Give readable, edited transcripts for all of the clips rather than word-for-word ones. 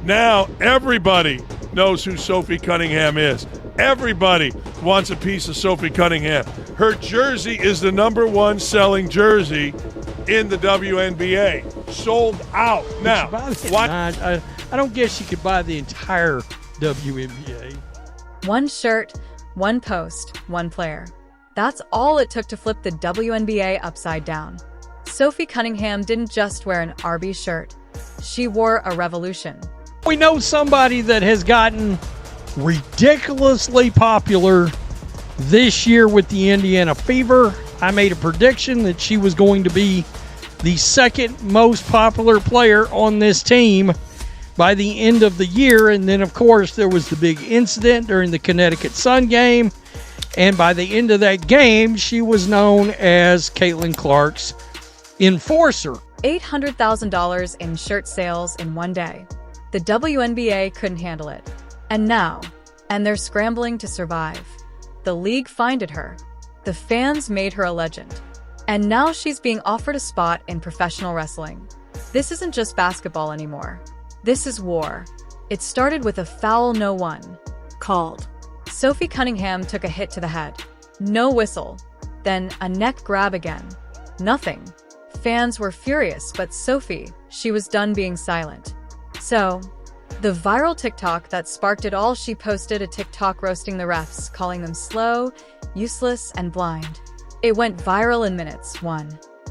Now everybody knows who Sophie Cunningham is. Everybody wants a piece of Sophie Cunningham. Her jersey is the #1 selling jersey in the WNBA. Sold out. Now, why? I don't guess you could buy the entire WNBA. One shirt, one post, one player. That's all it took to flip the WNBA upside down. Sophie Cunningham didn't just wear an Arby shirt. She wore a revolution. We know somebody that has gotten ridiculously popular this year with the Indiana Fever. I made a prediction that she was going to be the second most popular player on this team by the end of the year. And then, of course, there was the big incident during the Connecticut Sun game. And by the end of that game, she was known as Caitlin Clark's enforcer. $800,000 in shirt sales in one day. The WNBA couldn't handle it. And now, they're scrambling to survive. The league finded her. The fans made her a legend. And now she's being offered a spot in professional wrestling. This isn't just basketball anymore. This is war. It started with a foul no one called. Sophie Cunningham took a hit to the head. No whistle. Then a neck grab again. Nothing. Fans were furious, but Sophie, she was done being silent. So, the viral TikTok that sparked it all, she posted a TikTok roasting the refs, calling them slow, useless, and blind. It went viral in minutes.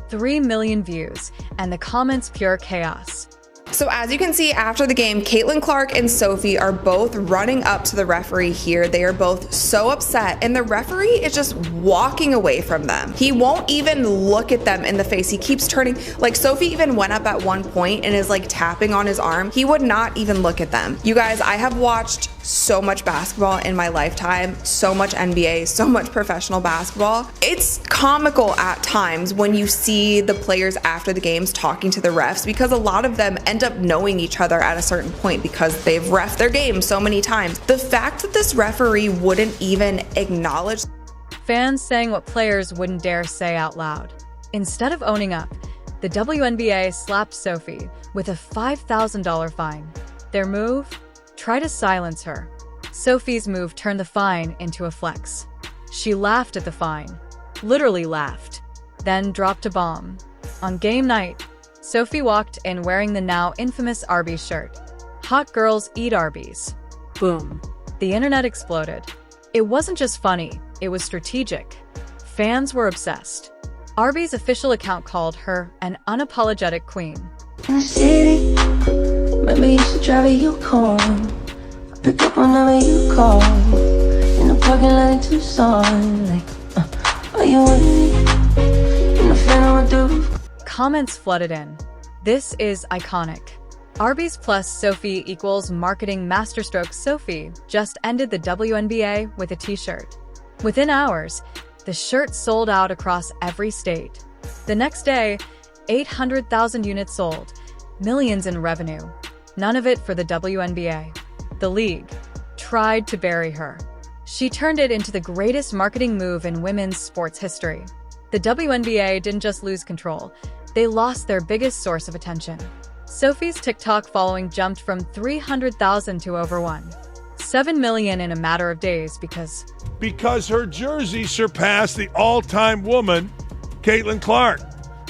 3 million views, and the comments pure chaos. So as you can see after the game, Caitlin Clark and Sophie are both running up to the referee here. They are both so upset, and the referee is just walking away from them. He won't even look at them in the face. He keeps turning. Like, Sophie even went up at one point and is like tapping on his arm. He would not even look at them. You guys, I have watched so much basketball in my lifetime, so much NBA, so much professional basketball. It's comical at times when you see the players after the games talking to the refs, because a lot of them end up knowing each other at a certain point because they've reffed their game so many times. The fact that this referee wouldn't even acknowledge. Fans saying what players wouldn't dare say out loud. Instead of owning up, the WNBA slapped Sophie with a $5,000 fine. Their move? Try to silence her. Sophie's move turned the fine into a flex. She laughed at the fine. Literally laughed. Then dropped a bomb. On game night, Sophie walked in wearing the now infamous Arby shirt. Hot girls eat Arby's. Boom. The internet exploded. It wasn't just funny, it was strategic. Fans were obsessed. Arby's official account called her an unapologetic queen. In the city, maybe you should drive your car. Pick up whenever you call. In the parking lot in Tucson, like, are you with me? In the phantom with the roof. Comments flooded in. This is iconic. Arby's plus Sophie equals marketing masterstroke. Sophie just ended the WNBA with a t-shirt. Within hours, the shirt sold out across every state. The next day, 800,000 units sold, millions in revenue. None of it for the WNBA. The league tried to bury her. She turned it into the greatest marketing move in women's sports history. The WNBA didn't just lose control, they lost their biggest source of attention. Sophie's TikTok following jumped from 300,000 to over 1.7 million in a matter of days because her jersey surpassed the all-time woman, Caitlin Clark.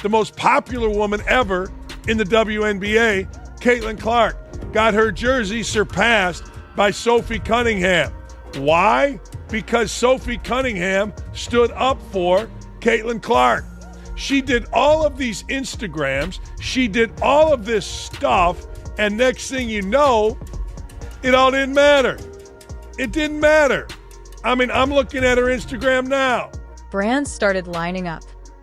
The most popular woman ever in the WNBA, Caitlin Clark, got her jersey surpassed by Sophie Cunningham. Why? Because Sophie Cunningham stood up for Caitlin Clark. She did all of these Instagrams. She did all of this stuff. And next thing you know, it all didn't matter. It didn't matter. I mean, I'm looking at her Instagram now. Brands started lining up.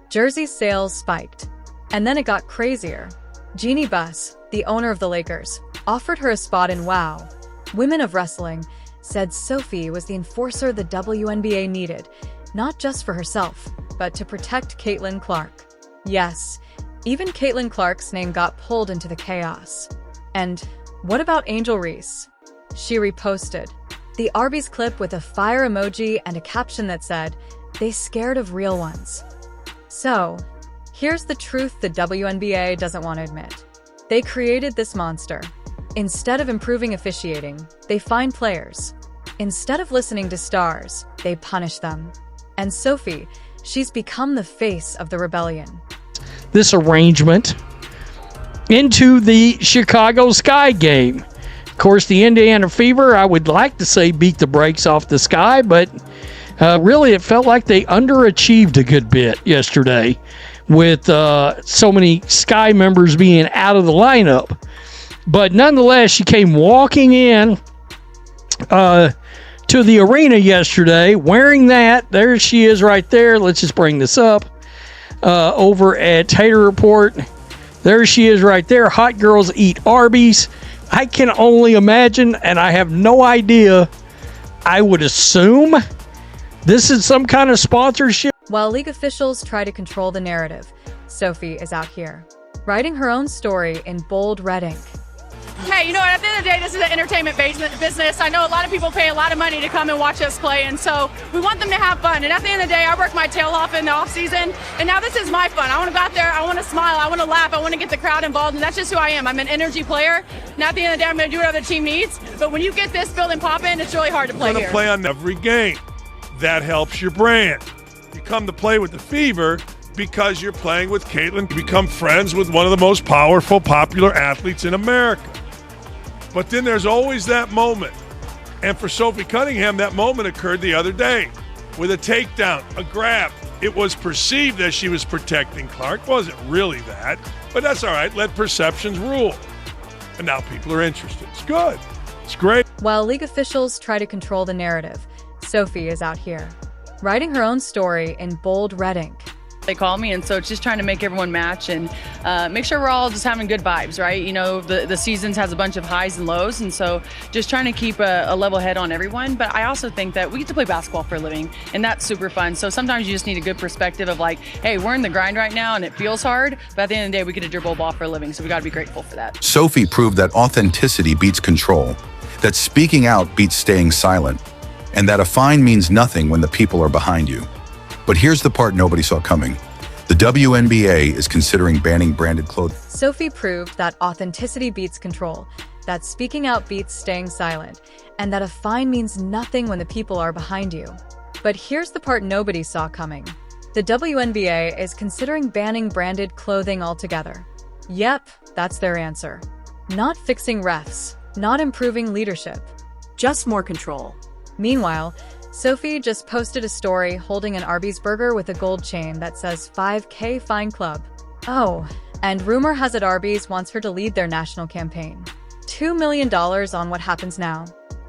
Jersey sales spiked. And then it got crazier. Jeannie Buss, the owner of the Lakers, offered her a spot in WOW. Women of Wrestling said Sophie was the enforcer the WNBA needed, not just for herself, but to protect Caitlin Clark. Yes, even Caitlin Clark's name got pulled into the chaos. And what about Angel Reese? She reposted the Arby's clip with a fire emoji and a caption that said, "They scared of real ones." So, here's the truth the WNBA doesn't want to admit. They created this monster. Instead of improving officiating, they fine players. Instead of listening to stars, they punish them. And Sophie, she's become the face of the rebellion. This arrangement into the Chicago Sky game. Of course, the Indiana Fever, I would like to say, beat the brakes off the Sky, but really it felt like they underachieved a good bit yesterday with so many Sky members being out of the lineup. But nonetheless, she came walking in to the arena yesterday wearing that. There she is right there. Let's just bring this up over at Tater Report. There she is right there. Hot girls eat Arby's. I can only imagine, and I have no idea. I would assume this is some kind of sponsorship. While league officials try to control the narrative, Sophie is out here, writing her own story in bold red ink. Hey, you know what? At the end of the day, this is an entertainment business. I know a lot of people pay a lot of money to come and watch us play, and so we want them to have fun. And at the end of the day, I work my tail off in the off season, and now this is my fun. I want to go out there, I want to smile, I want to laugh, I want to get the crowd involved, and that's just who I am. I'm an energy player, and at the end of the day, I'm going to do whatever the team needs. But when you get this building popping, it's really hard to play You're here. going to play on every game. That helps your brand. You come to play with the Fever because you're playing with Caitlin. You become friends with one of the most powerful, popular athletes in America. But then there's always that moment. And for Sophie Cunningham, that moment occurred the other day with a takedown, a grab. It was perceived that she was protecting Clark. Wasn't really that. But that's all right. Let perceptions rule. And now people are interested. It's good. It's great. While league officials try to control the narrative, Sophie is out here, writing her own story in bold red ink. They call me, and so it's just trying to make everyone match and make sure we're all just having good vibes, right? You know, the seasons has a bunch of highs and lows, and so just trying to keep a level head on everyone. But I also think that we get to play basketball for a living, and that's super fun. So sometimes you just need a good perspective of like, hey, we're in the grind right now, and it feels hard, but at the end of the day, we get to dribble a ball for a living, so we got to be grateful for that. Sophie proved that authenticity beats control, that speaking out beats staying silent, and that a fine means nothing when the people are behind you. But here's the part nobody saw coming. The WNBA is considering banning branded clothing. Sophie proved that authenticity beats control, that speaking out beats staying silent, and that a fine means nothing when the people are behind you. But here's the part nobody saw coming. The WNBA is considering banning branded clothing altogether. Yep, that's their answer. Not fixing refs, not improving leadership, just more control. Meanwhile, Sophie just posted a story holding an Arby's burger with a gold chain that says 5K Fine Club. Oh, and rumor has it Arby's wants her to lead their national campaign. $2 million on what happens now.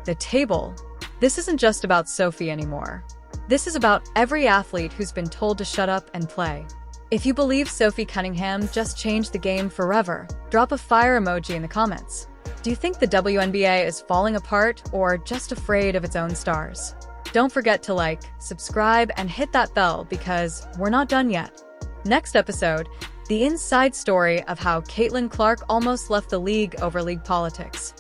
The table. This isn't just about Sophie anymore. This is about every athlete who's been told to shut up and play. If you believe Sophie Cunningham just changed the game forever, drop a fire emoji in the comments. Do you think the WNBA is falling apart or just afraid of its own stars? Don't forget to like, subscribe, and hit that bell because we're not done yet. Next episode, the inside story of how Caitlin Clark almost left the league over league politics.